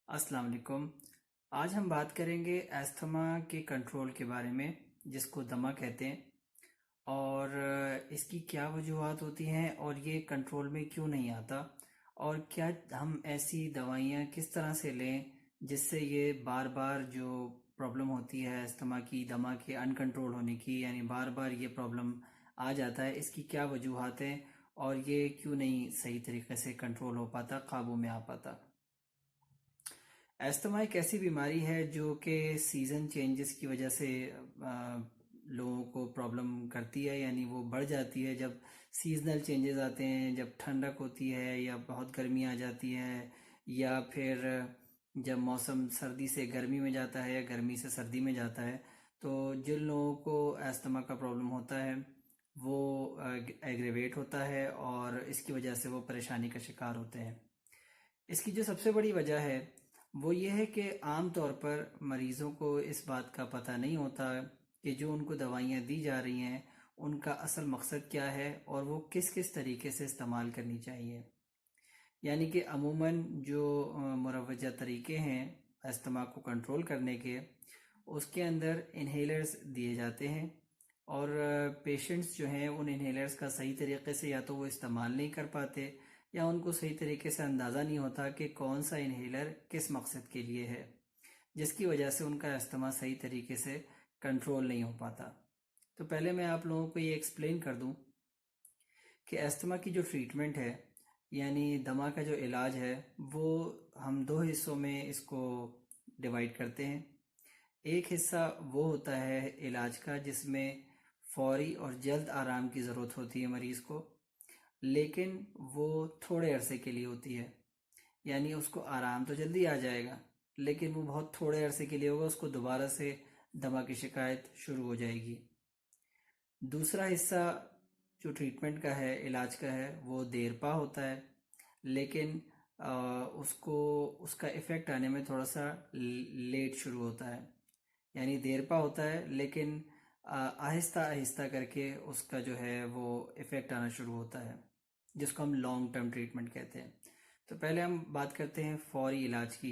अस्सलाम वालेकुम। आज हम बात करेंगे एस्थमा के कंट्रोल के बारे में, जिसको दमा कहते हैं। और इसकी क्या वजूहात होती हैं और ये कंट्रोल में क्यों नहीं आता, और क्या हम ऐसी दवाइयाँ किस तरह से लें जिससे ये बार बार जो प्रॉब्लम होती है एस्थमा की, दमा के अनकंट्रोल होने की, यानी बार बार ये प्रॉब्लम आ जाता है, इसकी क्या वजूहात हैं और ये क्यों नहीं सही तरीके से कंट्रोल हो पाता, काबू में आ पाता। एस्थमा एक ऐसी बीमारी है जो कि सीज़न चेंजेस की वजह से लोगों को प्रॉब्लम करती है, यानी वो बढ़ जाती है जब सीजनल चेंजेस आते हैं, जब ठंडक होती है या बहुत गर्मी आ जाती है, या फिर जब मौसम सर्दी से गर्मी में जाता है या गर्मी से सर्दी में जाता है। तो जिन लोगों को एस्थमा का प्रॉब्लम होता है वो एग्रेवेट होता है और इसकी वजह से वो परेशानी का शिकार होते हैं। इसकी जो सबसे बड़ी वजह है वो ये है कि आम तौर पर मरीज़ों को इस बात का पता नहीं होता कि जो उनको दवाइयाँ दी जा रही हैं उनका असल मकसद क्या है और वो किस किस तरीके से इस्तेमाल करनी चाहिए। यानी कि अमूमन जो मुरवजा तरीके हैं अस्थमा को कंट्रोल करने के, उसके अंदर इन्हेलर्स दिए जाते हैं, और पेशेंट्स जो हैं उन इन्हेलर्स का सही तरीके से या तो वो इस्तेमाल नहीं कर पाते या उनको सही तरीके से अंदाज़ा नहीं होता कि कौन सा इन्हेलर किस मकसद के लिए है, जिसकी वजह से उनका अस्थमा सही तरीके से कंट्रोल नहीं हो पाता। तो पहले मैं आप लोगों को ये एक्सप्लेन कर दूं कि अस्थमा की जो ट्रीटमेंट है, यानी दमा का जो इलाज है, वो हम दो हिस्सों में इसको डिवाइड करते हैं। एक हिस्सा वो होता है इलाज का जिसमें फौरी और जल्द आराम की ज़रूरत होती है मरीज़ को, लेकिन वो थोड़े अरसे के लिए होती है। यानी उसको आराम तो जल्दी आ जाएगा, लेकिन वो बहुत थोड़े अरसे के लिए होगा, उसको दोबारा से दमा की शिकायत शुरू हो जाएगी। दूसरा हिस्सा जो ट्रीटमेंट का है, इलाज का है, वो देर पा होता है, लेकिन उसको उसका इफ़ेक्ट आने में थोड़ा सा लेट शुरू होता है। यानी देर पा होता है, लेकिन आहिस्ता आहिस्ता करके उसका जो है वो इफ़ेक्ट आना शुरू होता है, जिसको हम लॉन्ग टर्म ट्रीटमेंट कहते हैं। तो पहले हम बात करते हैं फौरी इलाज की।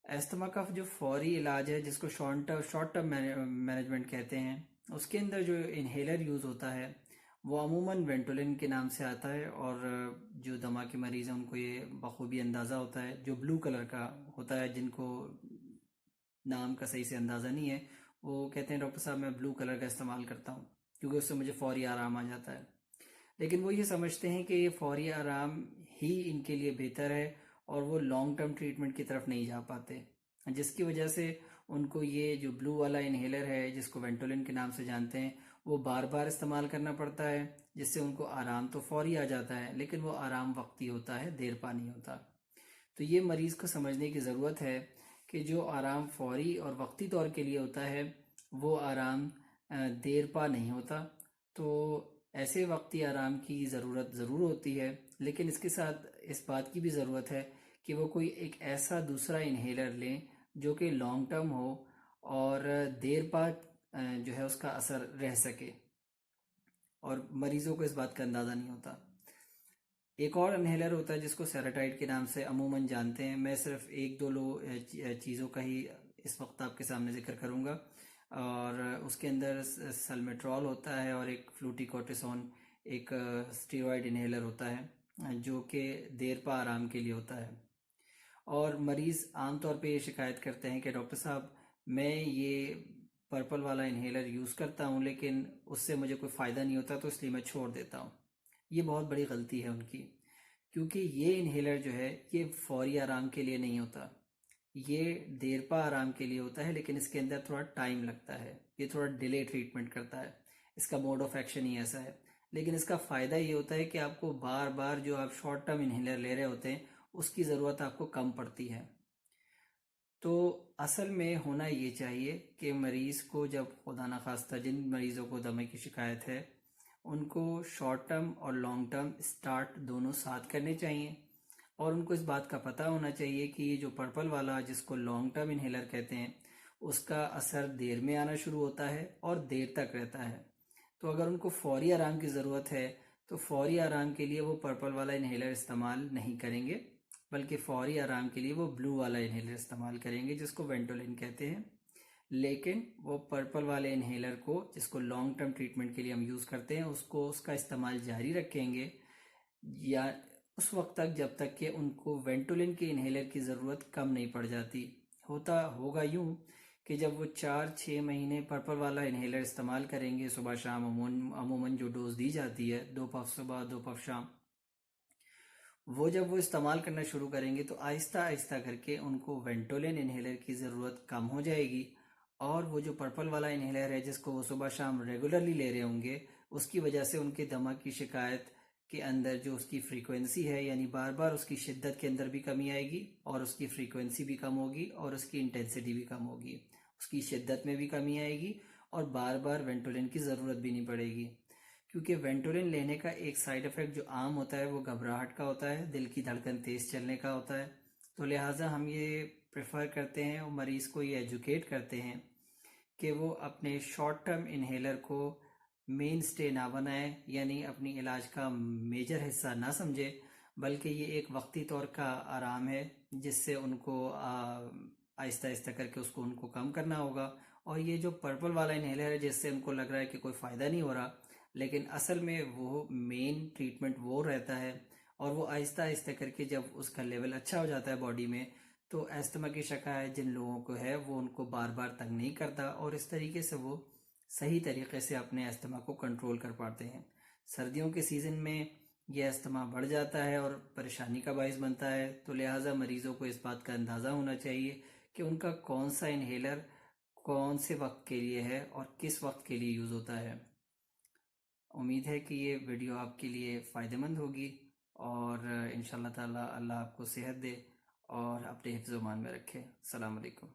एस्थमा का जो फौरी इलाज है, जिसको शॉर्ट टर्म मैनेजमेंट कहते हैं, उसके अंदर जो इन्हेलर यूज़ होता है वो अमूमन वेंटोलिन के नाम से आता है। और जो दमा के मरीज़ हैं उनको ये बखूबी अंदाज़ा होता है, जो ब्लू कलर का होता है, जिनको नाम का सही से अंदाज़ा नहीं है, वो कहते हैं डॉक्टर साहब मैं ब्लू कलर का इस्तेमाल करता हूँ क्योंकि उससे मुझे फौरी आराम आ जाता है। लेकिन वो ये समझते हैं कि ये फौरी आराम ही इनके लिए बेहतर है और वो लॉन्ग टर्म ट्रीटमेंट की तरफ नहीं जा पाते, जिसकी वजह से उनको ये जो ब्लू वाला इन्हेलर है, जिसको वेंटोलिन के नाम से जानते हैं, वो बार बार इस्तेमाल करना पड़ता है, जिससे उनको आराम तो फौरी आ जाता है, लेकिन वो आराम वक्ती होता है, देर पा नहीं होता। तो ये मरीज़ को समझने की ज़रूरत है कि जो आराम फौरी और वक्ती तौर के लिए होता है वो आराम देर पा नहीं होता। तो ऐसे वक्ती आराम की ज़रूरत ज़रूर होती है, लेकिन इसके साथ इस बात की भी ज़रूरत है कि वो कोई एक ऐसा दूसरा इन्हेलर लें जो कि लॉन्ग टर्म हो और देर पा जो है उसका असर रह सके, और मरीज़ों को इस बात का अंदाज़ा नहीं होता। एक और इन्हेलर होता है जिसको सेराटाइड के नाम से अमूमन जानते हैं। मैं सिर्फ एक दो चीज़ों का ही इस वक्त आपके सामने जिक्र करूंगा, और उसके अंदर सल्मेट्रॉल होता है और एक फ्लूटिकोर्टिसोन, एक स्टीरॉयड इन्हेलर होता है जो कि देर पा आराम के लिए होता है। और मरीज़ आमतौर पे ये शिकायत करते हैं कि डॉक्टर साहब मैं ये पर्पल वाला इन्हेलर यूज़ करता हूँ लेकिन उससे मुझे कोई फ़ायदा नहीं होता, तो इसलिए मैं छोड़ देता हूँ। ये बहुत बड़ी गलती है उनकी, क्योंकि ये इन्हेलर जो है ये फौरी आराम के लिए नहीं होता, ये देरपा आराम के लिए होता है, लेकिन इसके अंदर थोड़ा टाइम लगता है, ये थोड़ा डिले ट्रीटमेंट करता है, इसका मोड ऑफ एक्शन ही ऐसा है। लेकिन इसका फ़ायदा ये होता है कि आपको बार बार जो आप शॉर्ट टर्म इन्हेलर ले रहे होते हैं उसकी ज़रूरत आपको कम पड़ती है। तो असल में होना ये चाहिए कि मरीज़ को, जब खुदा न खास्ता जिन मरीज़ों को दमे की शिकायत है, उनको शॉर्ट टर्म और लॉन्ग टर्म स्टार्ट दोनों साथ करने चाहिए, और उनको इस बात का पता होना चाहिए कि ये जो पर्पल वाला जिसको लॉन्ग टर्म इन्हेलर कहते हैं उसका असर देर में आना शुरू होता है और देर तक रहता है। तो अगर उनको फौरी आराम की ज़रूरत है तो फौरी आराम के लिए वो पर्पल वाला इन्हेलर इस्तेमाल नहीं करेंगे, بلکہ فوری آرام کے لیے وہ بلو والا انہیلر استعمال کریں گے جس کو وینٹولن کہتے ہیں. لیکن وہ پرپل والے انہیلر کو جس کو لانگ ٹرم ٹریٹمنٹ کے لیے ہم یوز کرتے ہیں اس کا استعمال جاری رکھیں گے یا اس وقت تک جب تک کہ ان کو وینٹولن کے انہیلر کی ضرورت کم نہیں پڑ جاتی. ہوگا یوں کہ جب وہ 4-6 مہینے پرپل والا انہیلر استعمال کریں گے صبح شام، عموماً جو ڈوز دی جاتی ہے 2 پف صبح 2 پف شام، جب وہ استعمال کرنا شروع کریں گے تو آہستہ آہستہ کر کے ان کو وینٹولن انہیلر کی ضرورت کم ہو جائے گی، اور وہ جو پرپل والا انہیلر ہے جس کو وہ صبح شام ریگولرلی لے رہے ہوں گے اس کی وجہ سے ان کے دمہ کی شکایت کے اندر جو اس کی فریکوینسی ہے، یعنی بار بار اس کی شدت کے اندر بھی کمی آئے گی اور اس کی فریکوینسی بھی کم ہوگی اور اس کی انٹینسٹی بھی کم ہوگی، اس کی شدت میں بھی کمی آئے گی اور بار بار وینٹولن کی ضرورت بھی نہیں پڑے گی. کیونکہ وینٹولن لینے کا ایک سائیڈ افیکٹ جو عام ہوتا ہے وہ گھبراہٹ کا ہوتا ہے، دل کی دھڑکن تیز چلنے کا ہوتا ہے. تو لہٰذا ہم یہ پریفر کرتے ہیں اور مریض کو یہ ایجوکیٹ کرتے ہیں کہ وہ اپنے شارٹ ٹرم انہیلر کو مین سٹے نہ بنائے، یعنی اپنی علاج کا میجر حصہ نہ سمجھے، بلکہ یہ ایک وقتی طور کا آرام ہے جس سے ان کو آہستہ آہستہ کر کے ان کو کم کرنا ہوگا. اور یہ جو پرپل والا انہیلر ہے جس سے ان کو لگ رہا ہے کہ کوئی فائدہ نہیں ہو رہا، لیکن اصل میں وہ مین ٹریٹمنٹ وہ رہتا ہے، اور وہ آہستہ آہستہ کر کے جب اس کا لیول اچھا ہو جاتا ہے باڈی میں تو ایستھما کی شکایت جن لوگوں کو ہے وہ ان کو بار بار تنگ نہیں کرتا اور اس طریقے سے وہ صحیح طریقے سے اپنے ایستھما کو کنٹرول کر پاتے ہیں. سردیوں کے سیزن میں یہ ایستھما بڑھ جاتا ہے اور پریشانی کا باعث بنتا ہے، تو لہٰذا مریضوں کو اس بات کا اندازہ ہونا چاہیے کہ ان کا کون سا انہیلر کون سے وقت کے لیے ہے اور کس وقت کے لیے یوز ہوتا ہے. امید ہے کہ یہ ویڈیو آپ کے لیے فائدہ مند ہوگی اور انشاءاللہ تعالی اللہ آپ کو صحت دے اور اپنے حفظ و امان میں رکھے. السلام علیکم.